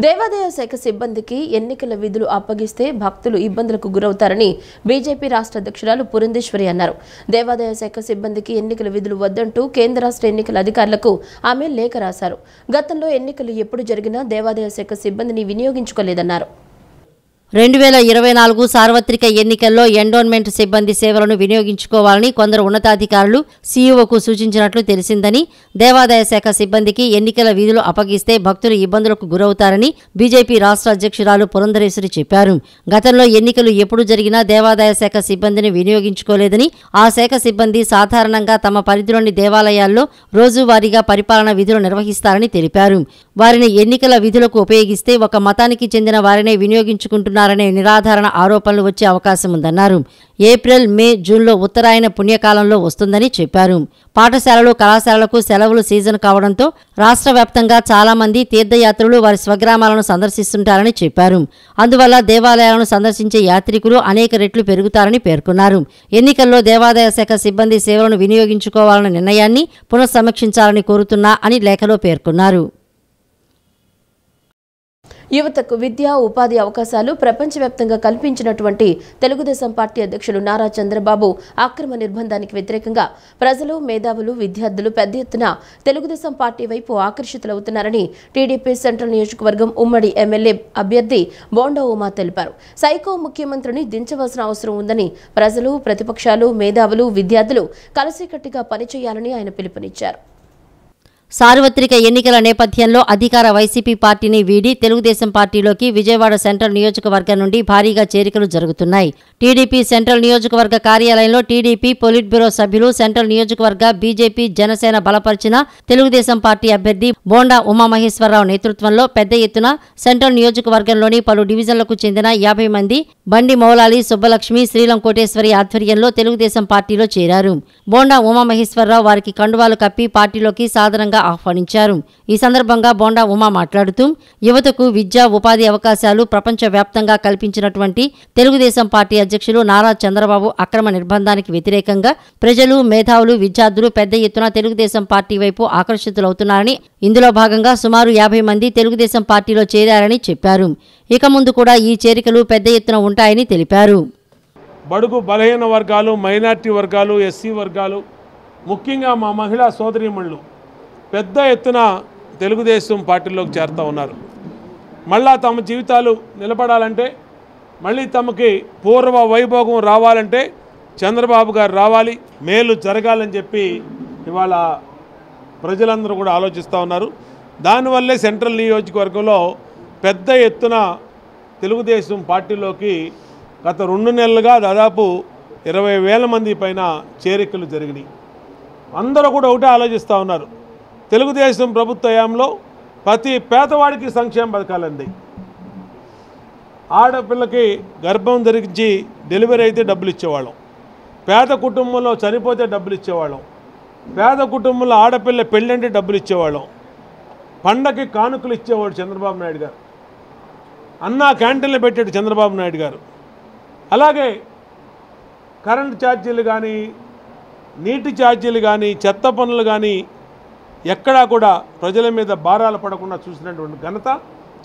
దేవాదాయ శాఖ సిబ్బందికి ఎన్నికల విధులు అప్పగిస్తే భక్తులు ఇబ్బందులకు గురవుతారని బీజేపీ రాష్ట్ర అధ్యక్షురాలు పురంధేశ్వరి అన్నారు. దేవాదాయ శాఖ సిబ్బందికి ఎన్నికల విధులు వద్దంటూ కేంద్ర రాష్ట్ర ఎన్నికల అధికారులకు ఆమె లేఖ రాశారు. గతంలో ఎన్నికలు ఎప్పుడు జరిగినా దేవాదాయ శాఖ సిబ్బందిని వినియోగించుకోలేదన్నారు. 2024 సార్వత్రిక ఎన్నికల్లో ఎండోన్మెంట్ సిబ్బంది సేవలను వినియోగించుకోవాలని కొందరు ఉన్నతాధికారులు సీఈఓకు సూచించినట్లు తెలిసిందని, దేవాదాయ శాఖ సిబ్బందికి ఎన్నికల విధులు అప్పగిస్తే భక్తులు ఇబ్బందులకు గురవుతారని బీజేపీ రాష్ట్ర అధ్యక్షురాలు పురంధరేశ్వరి చెప్పారు. గతంలో ఎన్నికలు ఎప్పుడు జరిగినా దేవాదాయ శాఖ సిబ్బందిని వినియోగించుకోలేదని, ఆ శాఖ సిబ్బంది సాధారణంగా తమ పరిధిలోని దేవాలయాల్లో రోజువారీగా పరిపాలన విధులు నిర్వహిస్తారని తెలిపారు. వారిని ఎన్నికల విధులకు ఉపయోగిస్తే ఒక మతానికి చెందిన వారినే వినియోగించుకుంటున్నారనే నిరాధారణ ఆరోపణలు వచ్చే అవకాశం ఉందన్నారు. ఏప్రిల్, మే, జూన్లో ఉత్తరాయణ పుణ్యకాలంలో వస్తుందని చెప్పారు. పాఠశాలలు, కళాశాలలకు సెలవులు సీజన్ కావడంతో రాష్ట్ర వ్యాప్తంగా చాలా మంది తీర్థయాత్రులు వారి స్వగ్రామాలను సందర్శిస్తుంటారని చెప్పారు. అందువల్ల దేవాలయాలను సందర్శించే యాత్రికులు అనేక రెట్లు పెరుగుతారని పేర్కొన్నారు. ఎన్నికల్లో దేవాదాయ శాఖ సిబ్బంది సేవలను వినియోగించుకోవాలన్న నిర్ణయాన్ని పునఃసమీక్షించాలని కోరుతున్నా అని లేఖలో పేర్కొన్నారు. యువతకు విద్యా, ఉపాధి అవకాశాలు ప్రపంచవ్యాప్తంగా కల్పించినటువంటి తెలుగుదేశం పార్టీ అధ్యక్షులు నారా చంద్రబాబు అక్రమ నిర్బంధానికి వ్యతిరేకంగా ప్రజలు, మేధావులు, విద్యార్థులు పెద్ద ఎత్తున తెలుగుదేశం పార్టీ వైపు ఆకర్షితులవుతున్నారని టీడీపీ సెంట్రల్ నియోజకవర్గం ఉమ్మడి ఎమ్మెల్యే అభ్యర్థి బోండా ఉమా తెలిపారు. సైకో ముఖ్యమంత్రిని దించవలసిన అవసరం ఉందని ప్రజలు, ప్రతిపక్షాలు, మేధావులు, విద్యార్థులు కలిసికట్టుగా పనిచేయాలని ఆయన పిలుపునిచ్చారు. సార్వత్రిక ఎన్నికల నేపథ్యంలో అధికార వైసీపీ పార్టీని వీడి తెలుగుదేశం పార్టీలోకి విజయవాడ సెంట్రల్ నియోజకవర్గం నుండి భారీగా చేరికలు జరుగుతున్నాయి. టీడీపీ సెంట్రల్ నియోజకవర్గ కార్యాలయంలో టీడీపీ పొలిట్ బ్యూరో సభ్యులు, సెంట్రల్ నియోజకవర్గ బీజేపీ, జనసేన బలపరిచిన తెలుగుదేశం పార్టీ అభ్యర్థి బోండా ఉమామహేశ్వరరావు నేతృత్వంలో పెద్ద ఎత్తున సెంట్రల్ నియోజకవర్గంలోని పలు డివిజన్లకు చెందిన 50 మంది బండి మౌలాలి, సుబ్బలక్ష్మి, శ్రీలం కోటేశ్వరి ఆధ్వర్యంలో తెలుగుదేశం పార్టీలో చేరారు. బోండా ఉమామహేశ్వరరావు వారికి కండువాలు కప్పి పార్టీలోకి సాదరంగా ఆహ్వానించారు. ఈ సందర్భంగా బోండా ఉమా మాట్లాడుతూ యువతకు విద్యా, ఉపాధి అవకాశాలు ప్రపంచవ్యాప్తంగా కల్పించినటువంటి తెలుగుదేశం పార్టీ అధ్యక్షులు నారా చంద్రబాబు అక్రమ నిర్బంధానికి వ్యతిరేకంగా ప్రజలు, మేధావులు, విద్యార్థులు పెద్ద ఎత్తున తెలుగుదేశం పార్టీ వైపు ఆకర్షితులవుతున్నారని, ఇందులో భాగంగా సుమారు 50 మంది తెలుగుదేశం పార్టీలో చేరారని చెప్పారు. ఇక ముందు కూడా ఈ చేరికలు పెద్ద ఎత్తున ఉంటాయని తెలిపారు. బడుగు బలహీన వర్గాలు, మైనార్టీ వర్గాలు, ఎస్సీ వర్గాలు, ముఖ్యంగా మా మహిళా సోదరీమణులు పెద్ద ఎత్తున తెలుగుదేశం పార్టీలోకి చేరుతూ ఉన్నారు. మళ్ళా తమ జీవితాలు నిలబడాలంటే, మళ్ళీ తమకి పూర్వ వైభోగం రావాలంటే చంద్రబాబు గారు రావాలి, మేలు జరగాలని చెప్పి ఇవాళ ప్రజలందరూ కూడా ఆలోచిస్తూ ఉన్నారు. దానివల్లే సెంట్రల్ నియోజకవర్గంలో పెద్ద ఎత్తున తెలుగుదేశం పార్టీలోకి గత 2 నెలలుగా దాదాపు 20,000 మంది పైన చేరికలు జరిగినాయి. అందరూ కూడా ఒకటే ఆలోచిస్తూ ఉన్నారు, తెలుగుదేశం ప్రభుత్వ హయాంలో ప్రతి పేదవాడికి సంక్షేమ పథకాలు అంది. ఆడపిల్లకి గర్భం ధరించి డెలివరీ అయితే డబ్బులు ఇచ్చేవాళ్ళం, పేద కుటుంబంలో చనిపోతే డబ్బులు ఇచ్చేవాళ్ళం, పేద కుటుంబంలో ఆడపిల్ల పెళ్ళంటే డబ్బులు ఇచ్చేవాళ్ళం, పండగకి కానుకలు ఇచ్చేవాడు చంద్రబాబు నాయుడు గారు, అన్నా క్యాంటీన్లు పెట్టాడు చంద్రబాబు నాయుడు గారు. అలాగే కరెంటు ఛార్జీలు కానీ, నీటి ఛార్జీలు కానీ, చెత్త పనులు కానీ ఎక్కడా కూడా ప్రజల మీద భారాలు పడకుండా చూసినటువంటి ఘనత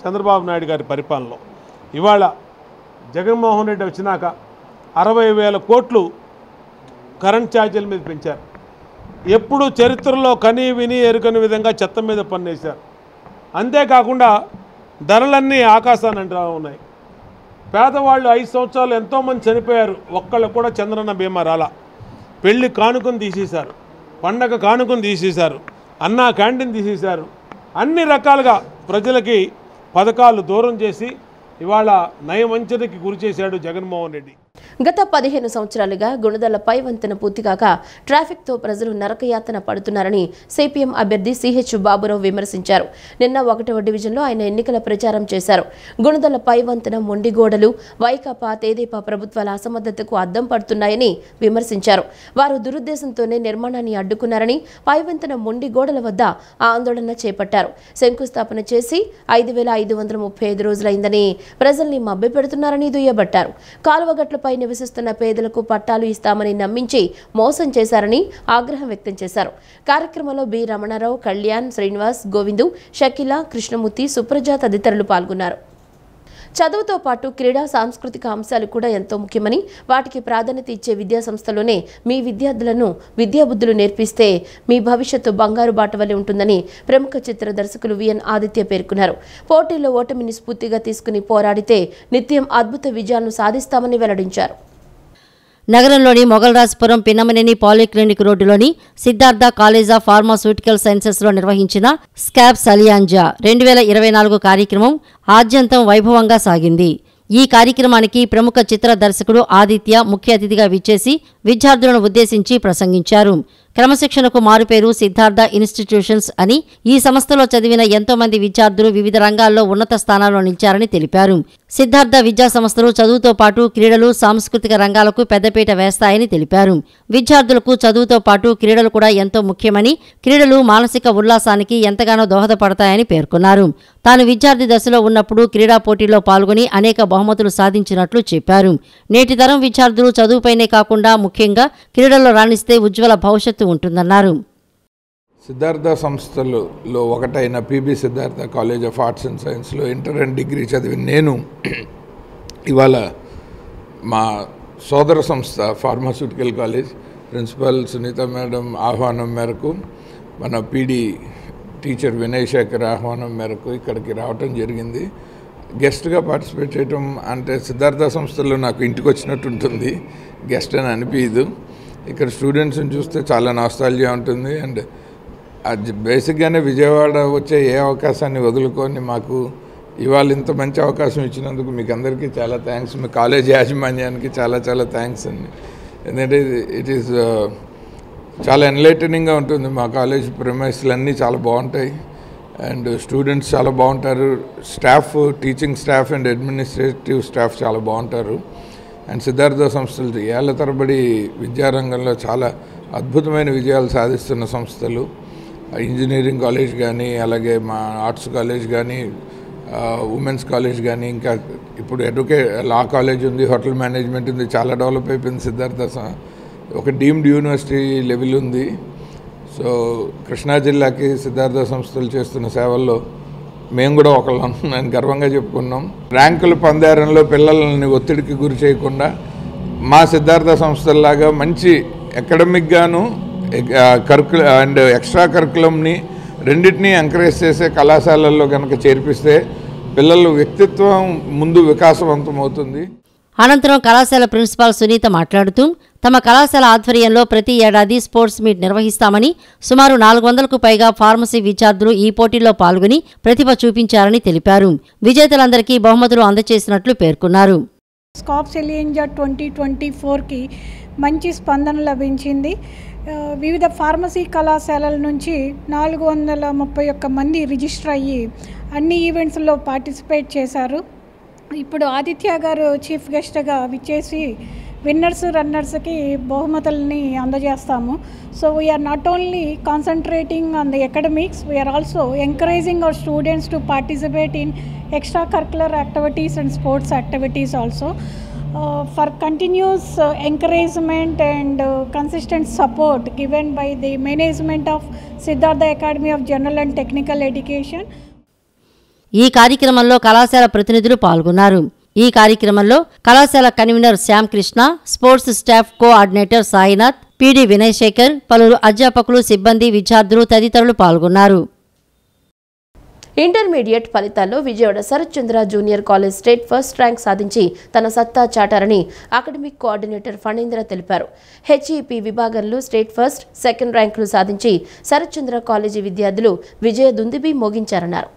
చంద్రబాబు నాయుడు గారి పరిపాలనలో. ఇవాళ జగన్మోహన్ రెడ్డి వచ్చినాక 60,000 కోట్లు కరెంట్ ఛార్జీల మీద పెంచారు. ఎప్పుడు చరిత్రలో కనీ విని ఎరుకని విధంగా చెత్త మీద పన్నేశారు. అంతేకాకుండా ధరలన్నీ ఆకాశాన్ని అంటూ ఉన్నాయి. పేదవాళ్ళు 5 సంవత్సరాలు ఎంతోమంది చనిపోయారు, ఒక్కళ్ళు కూడా చంద్రన్న బీమా రాలా. పెళ్లి కానుకను తీసేశారు, పండగ కానుకను తీసేశారు, అన్నా క్యాంటీన్ తీసేశారు. అన్ని రకాలుగా ప్రజలకి పథకాలు దూరం చేసి ఇవాళ నయవంచనకి గురి చేశాడు జగన్మోహన్ రెడ్డి. గత 15 సంవత్సరాలుగా గుణదల పై వంతెన పూర్తిగాక ట్రాఫిక్తో ప్రజలు నరకయాతన పడుతున్నారని సిపిఎం అభ్యర్థి సిహెచ్ బాబురావు విమర్శించారు. నిన్న 1వ డివిజన్లో ఆయన ఎన్నికల ప్రచారం చేశారు. గుణదల పై వంతెన, మొండిగోడలు వైకాపా, తెదేపా ప్రభుత్వాల అసమర్థతకు అద్దం పడుతున్నాయని విమర్శించారు. వారు దురుద్దేశంతోనే నిర్మాణాన్ని అడ్డుకున్నారని, పై వంతెన మొండిగోడల వద్ద ఆందోళన చేపట్టారు. శంకుస్థాపన చేసి 5,535 రోజులైందని ప్రజల్ని మభ్యపెడుతున్నారని దుయ్యబట్టారు. కాలువగట్లపై నివసిస్తున్న పేదలకు పట్టాలు ఇస్తామని నమ్మించి మోసం చేశారని ఆగ్రహం వ్యక్తం చేశారు. కార్యక్రమంలో బి రమణారావు, కళ్యాణ్, శ్రీనివాస్, గోవిందు, షకీల, కృష్ణమూర్తి, సుప్రజ తదితరులు పాల్గొన్నారు. చదువుతో పాటు క్రీడా, సాంస్కృతిక అంశాలు కూడా ఎంతో ముఖ్యమని, వాటికి ప్రాధాన్యత ఇచ్చే విద్యా సంస్థలోనే మీ విద్యార్థులను విద్యాబుద్ధులు నేర్పిస్తే మీ భవిష్యత్తు బంగారు బాట వలె ఉంటుందని ప్రముఖ చిత్ర దర్శకులు విఎన్ ఆదిత్య పేర్కొన్నారు. పోటీల్లో ఓటమిని స్ఫూర్తిగా తీసుకుని పోరాడితే నిత్యం అద్భుత విజయాలను సాధిస్తామని వెల్లడించారు. నగరంలోని మొగల్రాజ్పురం పిన్నమనేని పాలిక్లినిక్ రోడ్డులోని సిద్ధార్థ కాలేజ్ ఆఫ్ ఫార్మాస్యూటికల్ సైన్సెస్లో నిర్వహించిన స్కాబ్స్ అలియాంజా 2024 కార్యక్రమం ఆద్యంతం వైభవంగా సాగింది. ఈ కార్యక్రమానికి ప్రముఖ చిత్ర దర్శకుడు ఆదిత్య ముఖ్య అతిథిగా విచ్చేసి విద్యార్థులను ఉద్దేశించి ప్రసంగించారు. క్రమశిక్షణకు మారుపేరు సిద్ధార్థ ఇన్స్టిట్యూషన్స్ అని, ఈ సంస్థలో చదివిన ఎంతో మంది విద్యార్థులు వివిధ రంగాల్లో ఉన్నత స్థానాల్లో నిలిచారని తెలిపారు. సిద్ధార్థ విద్యా సంస్థలు చదువుతో పాటు క్రీడలు, సాంస్కృతిక రంగాలకు పెద్దపీట వేస్తాయని తెలిపారు. విద్యార్థులకు చదువుతో పాటు క్రీడలు కూడా ఎంతో ముఖ్యమని, క్రీడలు మానసిక ఉల్లాసానికి ఎంతగానో దోహదపడతాయని పేర్కొన్నారు. తాను విద్యార్థి దశలో ఉన్నప్పుడు క్రీడా పోటీల్లో పాల్గొని అనేక బహుమతులు సాధించినట్లు చెప్పారు. నేటి తరం విద్యార్థులు చదువుపైనే కాకుండా ముఖ్యంగా క్రీడల్లో రాణిస్తే ఉజ్వల భవిష్యత్తు ఉంటుందన్నారు. సిద్ధార్థ సంస్థలలో ఒకటైన PB Siddhartha college of arts and సైన్స్లో ఇంటర్ అండ్ డిగ్రీ చదివిన నేను ఇవాళ మా సోదర సంస్థ pharmaceutical college principal Sunitha madam ఆహ్వానం మేరకు, మన పీడి టీచర్ వినయ్ శేఖర్ ఆహ్వానం మేరకు ఇక్కడికి రావటం జరిగింది. గెస్ట్గా పార్టిసిపేట్ చేయటం అంటే సిద్ధార్థ సంస్థలో నాకు ఇంటికి వచ్చినట్టు ఉంటుంది, గెస్ట్ అని అనిపించదు. ఇక్కడ స్టూడెంట్స్ని చూస్తే చాలా నాస్టాల్జియా ఉంటుంది. అండ్ అది బేసిక్గానే విజయవాడ వచ్చే ఏ అవకాశాన్ని వదులుకొని మాకు ఇవాళ ఇంత మంచి అవకాశం ఇచ్చినందుకు మీకు అందరికీ చాలా థ్యాంక్స్. మీ కాలేజ్ యాజమాన్యానికి చాలా చాలా థ్యాంక్స్ అండి. ఎందుకంటే ఇట్ ఈస్ చాలా ఎన్లైటనింగ్గా ఉంటుంది. మా కాలేజ్ ప్రిమైస్లు అన్నీ చాలా బాగుంటాయి అండ్ స్టూడెంట్స్ చాలా బాగుంటారు. Staff, teaching staff and administrative staff చాలా బాగుంటారు. అండ్ సిద్ధార్థ సంస్థలు ఏళ్ల తరబడి విద్యారంగంలో చాలా అద్భుతమైన విజయాలు సాధిస్తున్న సంస్థలు. ఇంజనీరింగ్ కాలేజ్ కానీ, అలాగే మా ఆర్ట్స్ కాలేజ్ కానీ, ఉమెన్స్ కాలేజ్ కానీ, ఇంకా ఇప్పుడు లా కాలేజ్ ఉంది, హోటల్ మేనేజ్మెంట్ ఉంది, చాలా డెవలప్ అయిపోయింది. సిద్ధార్థ ఒక డీమ్డ్ యూనివర్సిటీ లెవెల్ ఉంది. సో కృష్ణా జిల్లాకి సిద్ధార్థ సంస్థలు చేస్తున్న సేవల్లో మేము కూడా ఒకళ్ళం నేను గర్వంగా చెప్పుకున్నాం. ర్యాంకుల పందారంలో పిల్లల్ని ఒత్తిడికి గురి చేయకుండా మా సిద్ధార్థ సంస్థల్లాగా మంచి అకాడమిక్గాను అండ్ ఎక్స్ట్రా కరికులంని రెండింటినీ ఎంకరేజ్ చేసే కళాశాలల్లో కనుక చేర్పిస్తే పిల్లల వ్యక్తిత్వం ముందు వికాసవంతమవుతుంది. అనంతరం కళాశాల ప్రిన్సిపాల్ సునీత మాట్లాడుతూ తమ కళాశాల ఆధ్వర్యంలో ప్రతి ఏడాది స్పోర్ట్స్ మీట్ నిర్వహిస్తామని, సుమారు 400కు పైగా ఫార్మసీ విద్యార్థులు ఈ పోటీల్లో పాల్గొని ప్రతిభ చూపించారని తెలిపారు. విజేతలందరికీ బహుమతులు అందజేసినట్లు పేర్కొన్నారు. స్కాప్ సెలియంజా 2024కి మంచి స్పందన లభించింది. వివిధ ఫార్మసీ కళాశాలల నుంచి 431 మంది రిజిస్టర్ అయ్యి అన్ని ఈవెంట్స్లో పార్టిసిపేట్ చేశారు. ఇప్పుడు ఆదిత్య గారు చీఫ్ గెస్ట్గా విచ్చేసి విన్నర్స్, రన్నర్స్కి బహుమతులని అందజేస్తాము. So we are not only concentrating on the academics, we are also encouraging our students to participate in extra curricular activities and sports activities also. For continuous encouragement and consistent support given by the management of Siddhartha Academy of General and Technical Education. ఈ కార్యక్రమంలో కళాశాల ప్రతినిధులు పాల్గొన్నారు. ఈ కార్యక్రమంలో కళాశాల convener Shyam Krishna, sports staff coordinator Sainath, PD Vinay Shekhar, పలువురు అధ్యాపకులు, సిబ్బంది, విద్యార్థులు తదితరులు పాల్గొన్నారు. ఇంటర్మీడియట్ ఫలితాల్లో Vijayawada Sharath Chandra junior college state first rank సాధించి తన సత్తా చాటారని అకాడమిక్ కోఆర్డినేటర్ ఫణీంద్ర తెలిపారు. హెచ్ఈపీ విభాగంలో స్టేట్ ఫస్ట్, సెకండ్ ర్యాంకులు సాధించి శరత్ చంద్ర కాలేజీ విద్యార్థులు విజయ దుందుబి మోగించారన్నారు.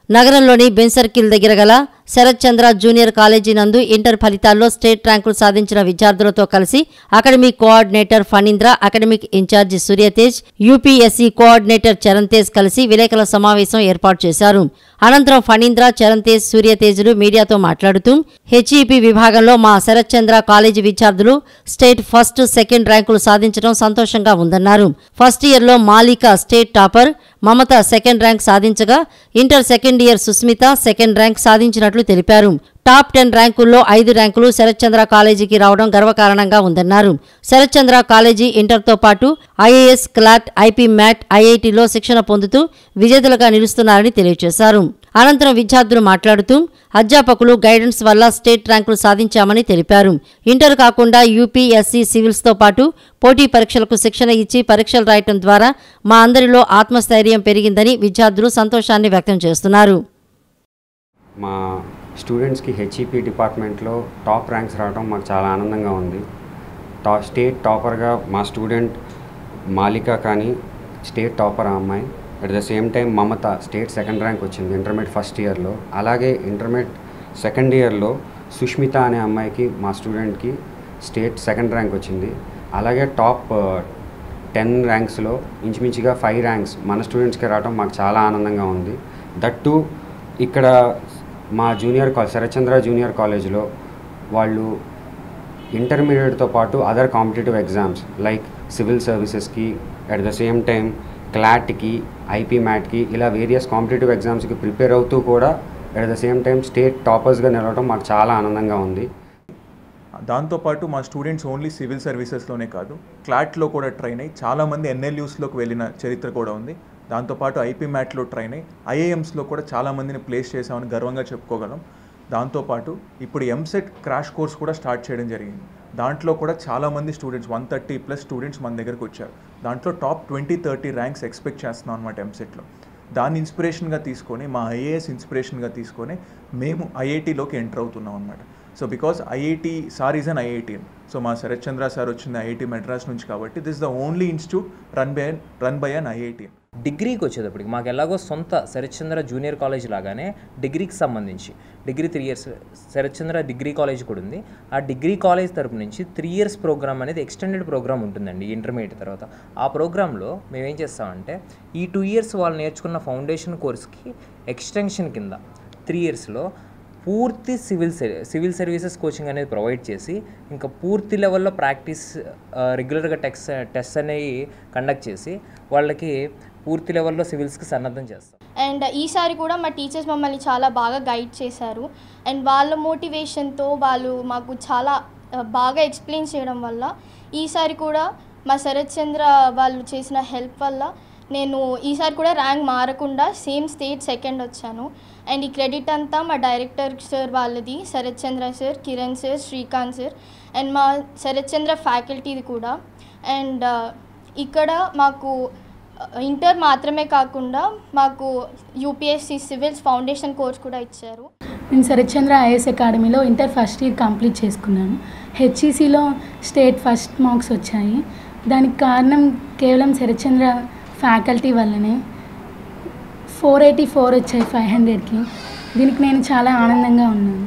నగరంలోని బెన్ సర్కిల్ దగ్గర గల శరత్ చంద్ర జూనియర్ కాలేజీ నందు ఇంటర్ ఫలితాల్లో స్టేట్ ర్యాంకులు సాధించిన విద్యార్థులతో కలిసి academic coordinator Phanindra, academic incharge Suryatej, UPSC coordinator Charan Tej కలిసి విలేకరుల సమావేశం ఏర్పాటు చేశారు. అనంతరం ఫణీంద్ర, చరణ్ తేజ్, సూర్యతేజులు మీడియాతో మాట్లాడుతూ హెచ్ఈపీ విభాగంలో మా శరత్ చంద్ర కాలేజీ విద్యార్థులు స్టేట్ ఫస్ట్, సెకండ్ ర్యాంకులు సాధించడం సంతోషంగా ఉందన్నారు. ఫస్ట్ ఇయర్లో Malika state topper, Mamata second rank సాధించగా inter second year Sushmita second rank సాధించినట్లు తెలిపారు. టాప్ 10 ర్యాంకుల్లో 5 ర్యాంకులు శరత్ చంద్ర కాలేజీకి రావడం గర్వకారణంగా ఉందన్నారు. శరత్ చంద్ర కాలేజీ ఇంటర్తో పాటు ఐఏఎస్, క్లాట్, ఐపీ మ్యాట్, ఐఐటీలో శిక్షణ పొందుతూ విజేతలుగా నిలుస్తున్నారని తెలియజేశారు. అనంతరం విద్యార్థులు మాట్లాడుతూ అధ్యాపకులు గైడెన్స్ వల్ల స్టేట్ ర్యాంకులు సాధించామని తెలిపారు. ఇంటర్ కాకుండా యూపీఎస్సీ, సివిల్స్తో పాటు పోటీ పరీక్షలకు శిక్షణ ఇచ్చి పరీక్షలు రాయటం ద్వారా మా అందరిలో ఆత్మస్థైర్యం పెరిగిందని విద్యార్థులు సంతోషాన్ని వ్యక్తం చేస్తున్నారు. మా స్టూడెంట్స్కి హెచ్ఈపీ డిపార్ట్మెంట్లో టాప్ ర్యాంక్స్ రావడం మాకు చాలా ఆనందంగా ఉంది. స్టేట్ టాపర్గా మా స్టూడెంట్ మాలిక కానీ స్టేట్ టాపర్ ఆ అమ్మాయి. At the same time Mamata state second rank వచ్చింది ఇంటర్మీడియట్ ఫస్ట్ ఇయర్లో. అలాగే ఇంటర్మీడియట్ సెకండ్ ఇయర్లో సుష్మిత అనే అమ్మాయికి మా స్టూడెంట్కి స్టేట్ సెకండ్ ర్యాంక్ వచ్చింది. అలాగే టాప్ 10 ర్యాంక్స్లో ఇంచుమించుగా 5 ర్యాంక్స్ మన స్టూడెంట్స్కి రావడం మాకు చాలా ఆనందంగా ఉంది. దట్టు ఇక్కడ మా junior college Sharath Chandra junior కాలేజ్లో వాళ్ళు ఇంటర్మీడియట్తో పాటు other competitive exams like civil సర్వీసెస్కి, అట్ ద సేమ్ టైం క్లాట్కి, ఐపీ మ్యాట్కి, ఇలా వేరియస్ కాంపిటేటివ్ ఎగ్జామ్స్కి ప్రిపేర్ అవుతూ కూడా at the same time state టాపర్స్గా నిలవడం మాకు చాలా ఆనందంగా ఉంది. దాంతోపాటు మా స్టూడెంట్స్ ఓన్లీ సివిల్ సర్వీసెస్లోనే కాదు, క్లాట్లో కూడా ట్రైన్ అయ్యి చాలామంది ఎన్ఎల్యూస్లోకి వెళ్ళిన చరిత్ర కూడా ఉంది. దాంతోపాటు ఐపీ మ్యాట్లో ట్రైన్ అయ్యి ఐఏఎమ్స్లో కూడా చాలామందిని ప్లేస్ చేసామని గర్వంగా చెప్పుకోగలం. దాంతోపాటు ఇప్పుడు ఎంసెట్ క్రాష్ కోర్స్ కూడా స్టార్ట్ చేయడం జరిగింది. దాంట్లో కూడా చాలామంది స్టూడెంట్స్ 130+ స్టూడెంట్స్ మన దగ్గరకు వచ్చారు. దాంట్లో టాప్ 20-30 ర్యాంక్స్ ఎక్స్పెక్ట్ చేస్తున్నాం అనమాట ఎంసెట్లో. దాన్ని ఇన్స్పిరేషన్గా తీసుకొని, మా ఐఏఎస్ ఇన్స్పిరేషన్గా తీసుకొని మేము ఐఐటీలోకి ఎంటర్ అవుతున్నాం అనమాట. So because IIT sir is an IITian. So మా శరత్ చంద్ర సార్ వచ్చింది ఐఐటీ మెడ్రాస్ నుంచి కాబట్టి this the only institute run by an IITian. డిగ్రీకి వచ్చేటప్పటికి మాకు ఎలాగో సొంత శరత్చంద్ర జూనియర్ కాలేజ్ లాగానే డిగ్రీకి సంబంధించి degree 3 years Sarathchandra degree college కూడా ఉంది. ఆ డిగ్రీ కాలేజ్ తరపు నుంచి 3 years ప్రోగ్రామ్ అనేది ఎక్స్టెండెడ్ ప్రోగ్రామ్ ఉంటుందండి ఇంటర్మీడియట్ తర్వాత. ఆ ప్రోగ్రాంలో మేము ఏం చేస్తామంటే ఈ 2 years వాళ్ళు నేర్చుకున్న ఫౌండేషన్ కోర్స్కి ఎక్స్టెన్షన్ కింద 3 yearsలో పూర్తి సివిల్ సర్వీసెస్ కోచింగ్ అనేది ప్రొవైడ్ చేసి ఇంకా పూర్తి లెవెల్లో ప్రాక్టీస్ రెగ్యులర్గా టెస్ట్ అనేవి కండక్ట్ చేసి వాళ్ళకి పూర్తి లెవెల్లో సివిల్స్కి సన్నద్ధం చేస్తాం. అండ్ ఈసారి కూడా మా టీచర్స్ మమ్మల్ని చాలా బాగా గైడ్ చేశారు. అండ్ వాళ్ళ మోటివేషన్తో వాళ్ళు మాకు చాలా బాగా ఎక్స్ప్లెయిన్ చేయడం వల్ల ఈసారి కూడా మా శరత్చంద్ర వాళ్ళు చేసిన హెల్ప్ వల్ల నేను ఈసారి కూడా ర్యాంక్ మారకుండా సేమ్ స్టేట్ 2nd వచ్చాను. అండ్ ఈ క్రెడిట్ అంతా మా డైరెక్టర్ సార్ వాళ్ళది, Sarathchandra sir, Kiran sir, Srikanth sir and మా శరత్చంద్ర ఫ్యాకల్టీది కూడా. అండ్ ఇక్కడ మాకు ఇంటర్ మాత్రమే కాకుండా మాకు యూపీఎస్సీ సివిల్స్ ఫౌండేషన్ కోర్స్ కూడా ఇచ్చారు. నేను శరత్చంద్ర ఐఏఎస్ అకాడమీలో ఇంటర్ ఫస్ట్ ఇయర్ కంప్లీట్ చేసుకున్నాను. హెచ్ఈసీలో స్టేట్ ఫస్ట్ మార్క్స్ వచ్చాయి. దానికి కారణం కేవలం శరత్చంద్ర ఫ్యాకల్టీ వల్లనే. 484 వచ్చాయి 500కి. దీనికి నేను చాలా ఆనందంగా ఉన్నాను.